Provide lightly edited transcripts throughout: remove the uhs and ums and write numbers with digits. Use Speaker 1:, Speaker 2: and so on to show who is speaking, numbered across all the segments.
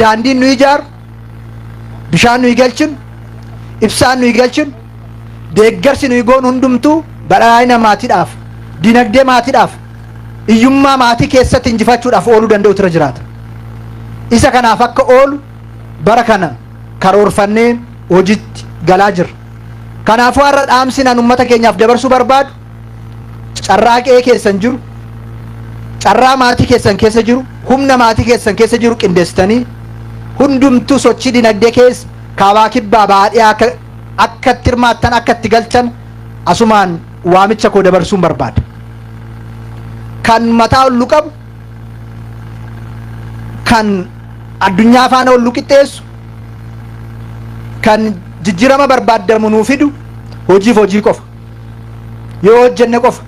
Speaker 1: daandiin nuyi ijaaru, bishaan nuyi galchinu, ibsaan nuyi galchinu, deeggarsi nuyi goonu hundumtuu badhaadhina maatiidhaaf, dinagdee maatiidhaaf, hiyyummaa maatii keessatti injifachuudhaaf ooluu danda'u irra jiraata. Isa kanaaf akka oolu bara kana karoorfannee hojiitti galaa jirra. Kanaafuu har'a dhaamsi nan uummata keenyaaf dabarsuu barbaadu carraa qe'ee keessan jiru, carraa maatii keessan keessa jiru, humna maatii keessan keessa jiru qindeessitanii hundumtuu sochii dinagdee keessa kaabaa kibbaa baadhiyaa akka itti hirmaattan akka itti galchan asumaan waamicha koo dabarsuun barbaada. Kan mataa ollu qabu, kan addunyaa faana ollu qixxeessu, kan jijjiirama barbaadamu nuu fidu hojiif hojii qofa, yoo hojjenne qofa,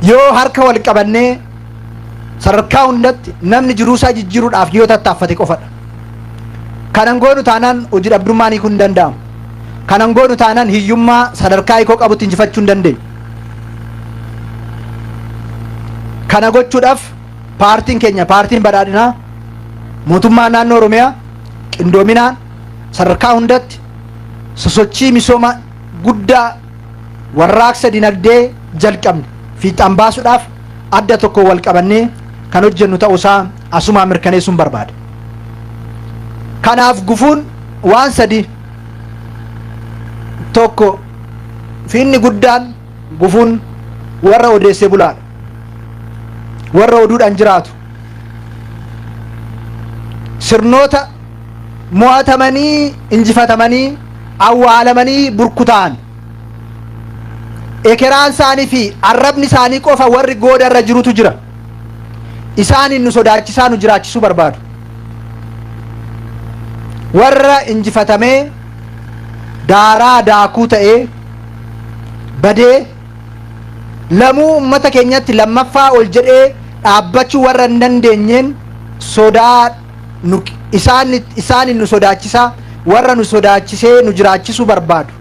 Speaker 1: yoo harka wal qabannee sadarkaa hundatti namni jiruusaa jijjiiruudhaaf yoo tattaaffate qofadha. Kanan goonu taanaan hojii dhabdummaan hiikuu hin danda'amu. Kanan goonu taanaan hiyyummaa sadarkaa hiikoo qabutti injifachuu hin dandeenyu. Kana gochuudhaaf paartiin keenya, paartiin badhaadhinaa, mootummaa naannoo Oromiyaa qindoominaan sadarkaa hundatti sosochii misooma guddaa warraaqsa dinagdee jalqabne fiixaan baasuudhaaf adda tokko wal qabannee kan hojjennu ta'uusaa asumaan mirkaneessuun barbaada. Kanaaf gufuun waan sadi, tokko fiinni guddaan gufuun warra odeessee bulaadha, warra oduudhaan jiraatu, sirnoota mo'atamanii injifatamanii awwaalamanii burkutaan ekeraan isaanii fi arrabni isaanii qofa warri gooda irra jirutu jira. Isaanin nu sodaachisaa nu jiraachisuu barbaadu. Warra injifatamee daaraa daakuu ta'ee badee lamuu ummata keenyatti lammaffaa ol jedhee dhaabbachuu warra hin dandeenyeen sodaa isaanin nu sodaachisaa, warra nu sodaachisee nu jiraachisuu barbaadu,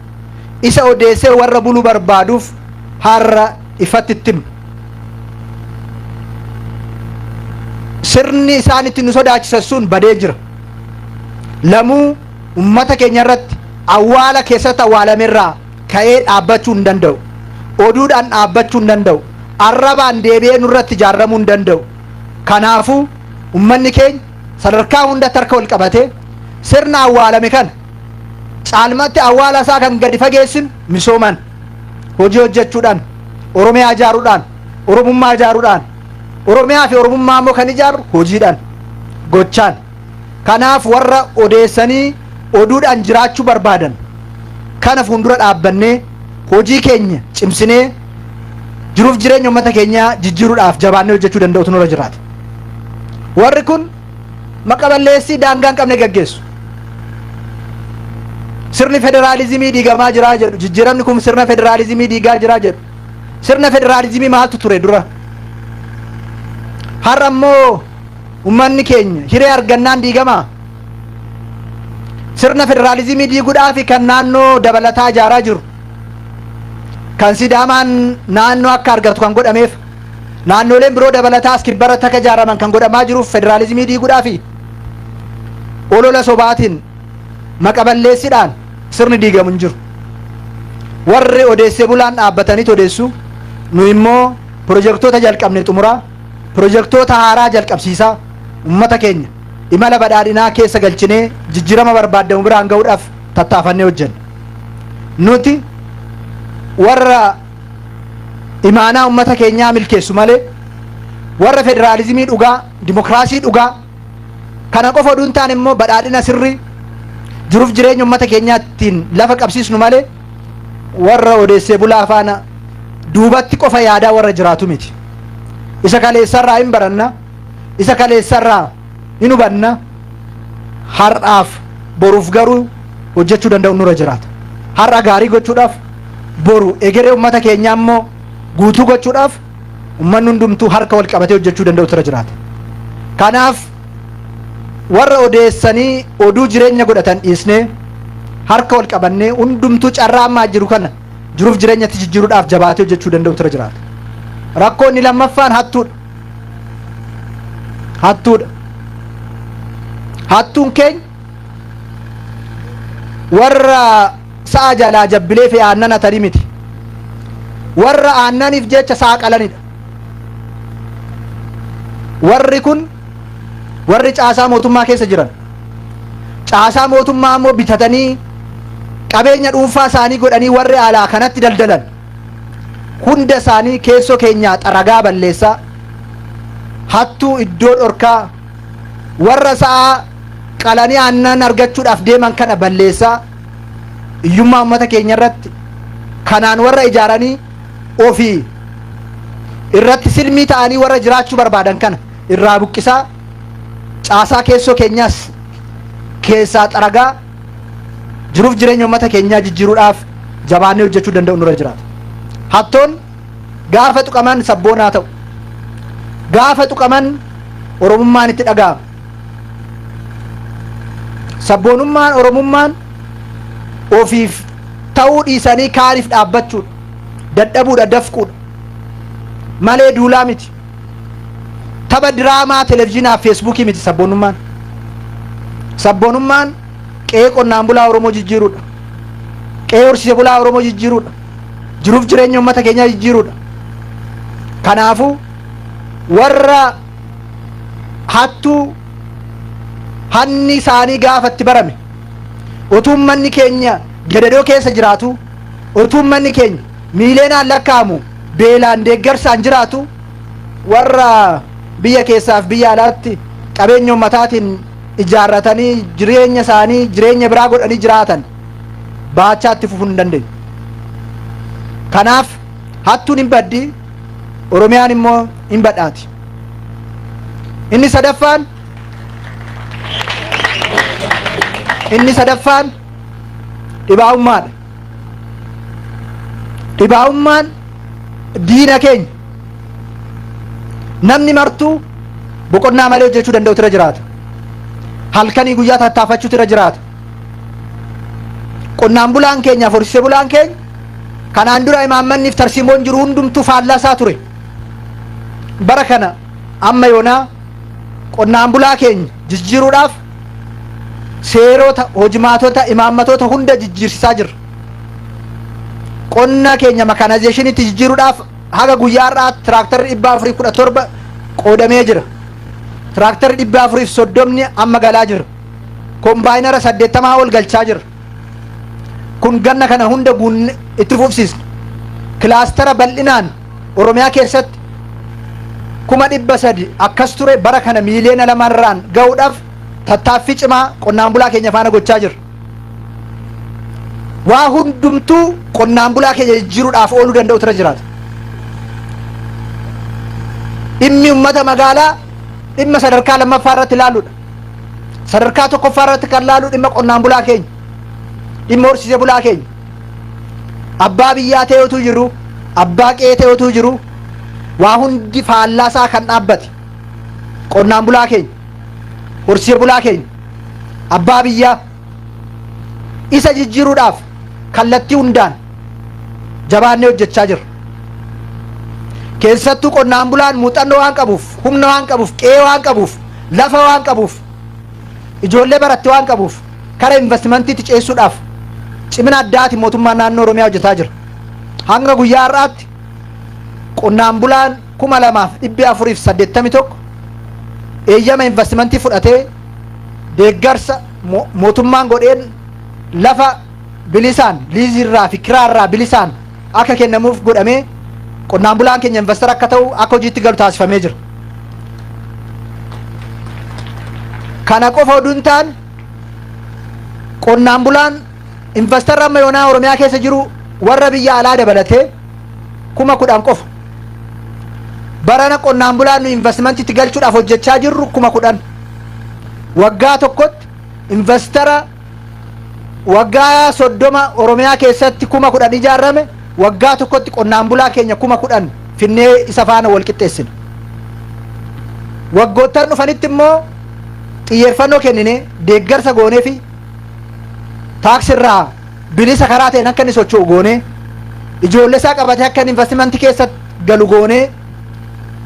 Speaker 1: isa odeessee warra buluu barbaaduuf har'a ifatti itti himna. Sirni isaanitti nu sodaachisan sun badee jira. Lamuu ummata keenya irratti awwaala keessatti awwaalamerraa ka'ee dhaabbachuu hin danda'u, oduudhaan dhaabbachuu hin danda'u, arrabaan deebi'ee nurratti ijaarramuu hin danda'u. Kanaafuu ummanni keenya sadarkaa hundatti harka wal qabatee sirna awwaalame kana caalmatti awwaala isaa kan gadi fageessin misooman hojii hojjechuudhaan, Oromiyaa ijaaruudhaan, Oromummaa ijaaruudhaan, Oromiyaa fi Oromummaa immoo kan ijaaru hojiidhaan, gochaan. Kanaaf warra odeessanii oduudhaan jiraachuu barbaadan kana fuuldura dhaabbannee hojii keenya cimsinee jiruuf jireenya uummata keenyaa jijjiiruudhaaf jabaannee hojjechuu danda'utu nurra jiraata. Warri kun maqaballeessii daangaa hin qabne gaggeessu. Sirni federaalizimii diigamaa jiraa jedhu, jijjiiramni kun sirna federaalizimii diigaa jiraa jedhu. Sirna federaalizimii maaltu ture dura? Har'a immoo ummanni keenya hiree argannaan diigamaa. Sirna federaalizimii diiguudhaaf kan naannoo dabalataa ijaaraa jiru, kan Sidaamaan naannoo akka argatu kan godhameef, naannoleen biroo dabalataa kibbarratti akka ijaaraman kan godhamaa jiruuf federaalizimii diiguudhaafi olola sobaatiin maqaballeessiidhaan sirni diigamu hin jiru. Warri odeessee bulaan dhaabbatanii odeessu, nu immoo pirojektoota jalqabne xumuraa, pirojektoota haaraa jalqabsiisaa ummata keenya imala badhaadhinaa keessa galchinee jijjiirama barbaadamu biraan ga'uudhaaf tattaafannee hojjenna. Nuti warra imaanaa ummata keenyaa milkeessu malee warra federaalizimii dhugaa, dimokiraasii dhugaa kana qofa oduun ta'an immoo badhaadhina sirrii jiruuf jireenya ummata keenyaattiin lafa qabsiisnu malee warra odeessee bulaa faana duubatti qofa yaadaa warra jiraatu miti. Isa kaleessarraa hin baranna, isa kaleessarraa hin hubanna, har'aaf boruuf garuu hojjechuu danda'u nurra jiraata. Har'a gaarii gochuudhaaf, boru egeree ummata keenyaa immoo guutuu gochuudhaaf ummanni hundumtuu harka wal qabatee hojjechuu danda'u irra jiraata. Kanaaf warra odeessanii oduu jireenya godhatan dhiisnee harka wal qabannee hundumtuu carraa ammaa jiru kana jiruuf jireenyatti jijjiiruudhaaf jabaatee hojjechuu danda'u irra jiraata. Rakkoonni lammaffaan hattuudha. Hattuudha. hattuun keenya warra sa'a jalaa jabbilee fi aannan hatanii miti, warra aannaniif jecha sa'a qalanidha. warri kun warri caasaa mootummaa keessa jiran, caasaa mootummaa immoo bitatanii qabeenya dhuunfaa isaanii godhanii warri alaa kanatti daldalan hunda isaanii keessoo keenyaa xaragaa balleessaa, hattuu iddoo dhorkaa, warra sa'a qalanii aannan argachuudhaaf deeman kana balleessaa, iyyummaa uummata keenya irratti kanaan warra ijaaranii ofii irratti silmii ta'anii warra jiraachuu barbaadan kana irraa buqqisaa, caasaa keessoo keenyaas keessaa xaragaa jiruuf jireenya uummata keenyaa jijjiiruudhaaf jabaannee hojjechuu danda'u nurra jiraata. Hattoon gaafa tuqaman sabboonaa ta'u, gaafa tuqaman oromummaan itti dhaga'ama. Sabboonummaan oromummaan ofiif ta'uu dhiisanii kaaniif dhaabbachuudha, dadhabuudha, dafquudha malee duulaa miti. Tapha diraamaa televezyiinaa fi feesbuukii miti sabboonummaan. Sabboonummaan qe'ee qonnaan bulaa Oromoo jijjiiruudha, qe'ee horsiise bulaa Oromoo jijjiiruudha, jiruuf jireenya uummata keenyaa jijjiiruudha. Kanaafuu warra hattuu hanni isaanii gaafatti barame utuu manni keenya gadadoo keessa jiraatu, utuu manni keenya miileenaan lakkaa'amu beelaan deeggarsaan jiraatu, warra biyya keessaaf biyya alaatti qabeenya uummataatiin ijaarratanii jireenya isaanii jireenya biraa godhanii jiraatan baachaatti fufuu hin dandeenye. Kanaaf hattuun hin baddi, Oromiyaan immoo hin badhaati. Inni sadaffaan dhibaa'ummaadha. Dhibaa'ummaan diina keenya. Namni martuu boqonnaa malee hojjechuu danda'u irra jiraata. Halkanii guyyaa tattaafachuutu irra jiraata. Qonnaan bulaan keenyaaf horsiise bulaan keenya kanaan dura imaammanniif tarsiimoon jiru hundumtuu faallaa isaa ture. Bara kana amma yoonaa qonnaan bulaa keenya jijjiiruudhaaf seerota, hojimaatota, imaammatoota hunda jijjiirsisaa jirra. Qonna keenya makanaayzeeshiniitti jijjiiruudhaaf haga guyyaa har'aa tiraaktarri 417 qoodamee jira. Tiraaktarri 430 amma galaa jira. Kombaayinara 80 ol galchaa jira. Kun ganna kana hunda guunne itti fufsiisna. Kilaastara bal'inaan Oromiyaa keessatti 300,000 akkas ture, bara kana miiliyoona 2 ga'uudhaaf tattaaffii cimaa qonnaan bulaa keenya faana gochaa jira. Waa hundumtuu qonnaan bulaa keenya jijjiiruudhaaf ooluu danda'u irra jiraata. Dhimmi uummata magaalaa dhimma sadarkaa lammaffaa irratti ilaaluudha. Sadarkaa tokkoffaa irratti kan ilaalu dhimma qonnaan bulaa keenya, dhimma horsiise bulaa keenya. Abbaa biyyaa ta'etu jiru, abbaa qe'ee ta'etu jiru, waa hundi faallaasaa kan dhaabbate qonnaan bulaa keenya, horsiise bulaa keenya, abbaa biyyaa isa jijjiiruudhaaf kallattii hundaan jabaannee hojjechaa jirra. Keessattuu qonnaan bulaan muuxannoo waan qabuuf, humna waan qabuuf, qe'ee waan qabuuf, lafa waan qabuuf, ijoollee baratte waan qabuuf kara investimantiitti ceessuudhaaf cimina addaati mootummaan naannoo Oromiyaa hojjetaa jira. Hanga guyyaa har'aatti qonnaan bulaan 2,481 eeyyama investimentii fudhatee deeggarsa mootummaan godheen lafa bilisaan liizirraa fi kiraarraa bilisaan akka kennamuuf godhamee qonnaan bulaan keenya investara akka ta'u akka hojiitti galu taasifamee jira. Kana qofa oduu hin taane qonnaan bulaan investarra amma yoonaa Oromiyaa keessa jiru warra biyya alaa dabalatee 10,000 qofa. Barana qonnaan bulaan nu investimentiitti galchuudhaaf hojjechaa jirru 10,000. Waggaa tokkotti investara waggaa 30 Oromiyaa keessatti 10,000 ijaarame, waggaa tokkotti qonnaan bulaa keenya 10,000 finnee isa faana wal qixxeessina. Waggoottan dhufanitti immoo xiyyeeffannoo kennine deeggarsa goonee fi taaksirraa bilisa karaa ta'een akka inni socho'u goonee ijoollee isaa qabatee akka inni investimentii keessatti galu goonee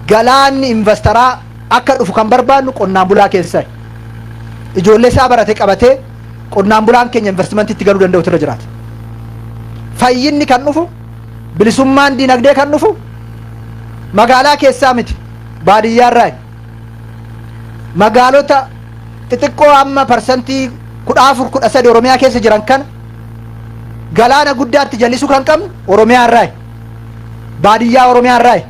Speaker 1: galaanni investaraa akka dhufu kan barbaannu qonnaan bulaa keessa. ijoollee isaa barate qabatee qonnaan bulaan keenya investimentii itti galuu danda'u irra jiraata. Fayyinni kan dhufu bilisummaan diinagdee kan dhufu magaalaa keessaa miti baadiyyaarraa. Magaalota xixiqqoo amma parsantii 14-13 Oromiyaa keessa jiran kana galaana guddaatti jallisuu kan qabnu Oromiyaarraa, baadiyyaa Oromiyaarraa,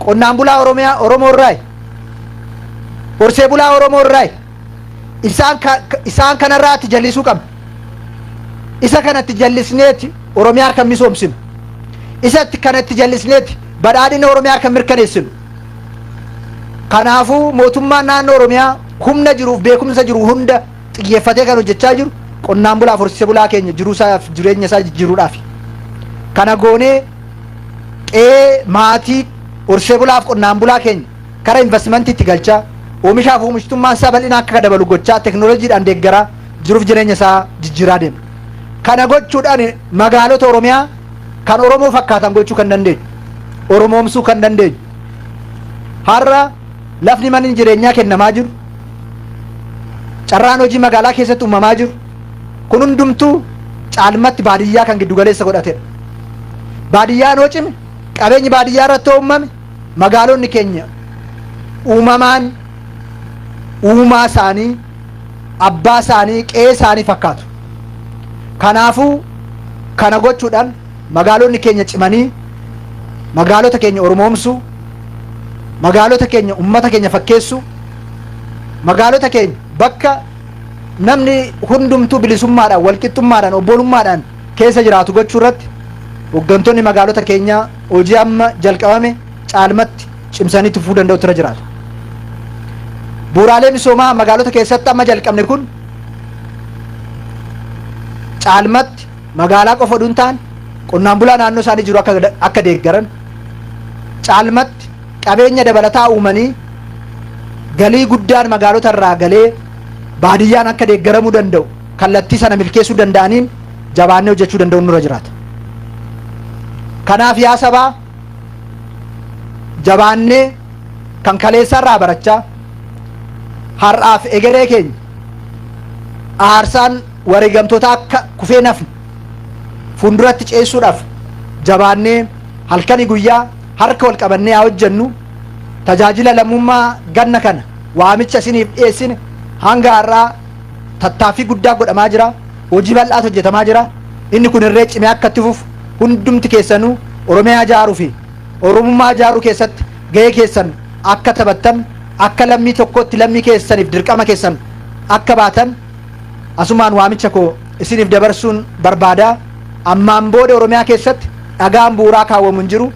Speaker 1: qonnaan bulaa Oromoorraa, horsee bulaa Oromoorraa isaan kanarraatti jallisuu qabna. Isa kanatti jallisneeti Oromiyaa kan misoomsinu, isatti kanatti jallisneeti badhaadhina Oromiyaa kan mirkaneessinu. Kanaafuu mootummaan naannoo Oromiyaa humna jiruuf beekumsa jiru hunda xiyyeeffatee kan hojjechaa jiru qonnaan bulaa horsee bulaa keenya jiruusaaf jireenya isaa jijjiiruudhaaf. Kana goonee qe'ee maatii horsee bulaaf qonnaan bulaa keenya karaa investimentiitti galchaa oomishaaf oomishtummaan isaa bal'ina akka dabalu gochaa teknooloojiidhaan deeggaraa jiruuf jireenya isaa jijjiiraa deema. Kana gochuudhaan magaalota Oromiyaa kan Oromoo fakkaatan gochuu kan dandeenyu, Oromoomsuu kan dandeenyu. Har'a lafni manni jireenyaa kennamaa jiru, carraan hojii magaalaa keessatti uumamaa jiru kun hundumtuu caalmatti baadiyyaa kan giddu galeessa godhatedha. Baadiyyaan hoo cime qabeenyi baadiyyaa irratti uumame magaalonni keenya uumamaan uumaa isaanii abbaa isaanii qe'ee isaanii fakkaatu. Kanaafuu kana gochuudhaan magaalonni keenya cimanii magaalota keenya Oromoomsuu, magaalota keenya ummata keenya fakkeessu, magaalota keenya bakka namni hundumtuu bilisummaadhaan walqixxummaadhaan obbolummaadhaan keessa jiraatu gochuu irratti hooggantoonni magaalota keenyaa hojii amma jalqabame caalmatti cimsanii fufuu danda'u irra jiraatu. Bu'uuraalee misoomaa magaalota keessatti amma jalqabne kun caalmatti magaalaa qofa osoo hin taane qonnaan bulaa naannoo isaanii jiru akka deeggaran, caalmatti qabeenya dabalataa uumanii galii guddaan magaalota irraa galee baadiyyaan akka deeggaramuu danda'u kallattii sana milkeessuu danda'aniin jabaannee hojjechuu danda'u nurra jiraata. Kanaaf yaa sabaa jabaannee kan kaleessa irraa barachaa har'aaf egeree keenya aarsaan wareegamtoota akka kufee nafne fuulduratti ceessuudhaaf jabaannee halkanii guyyaa harka wal qabannee haa hojjennu. Tajaajila lammummaa ganna kana waamicha isiniif dhiyeessine hanga har'aa tattaaffii guddaa godhamaa jira, hojii bal'aatu hojjetamaa jira. Inni kun irree cimee akka itti fufu hundumti keessanuu Oromiyaa ijaaruu fi Oromummaa ijaaruu keessatti gahee keessan akka taphattan, akka lammii tokkotti lammii keessaniif dirqama keessan akka baatan asumaan waamicha koo isiniif dabarsuun barbaada. Ammaan booda Oromiyaa keessatti dhagaan bu'uuraa kaawwamu hin jiru.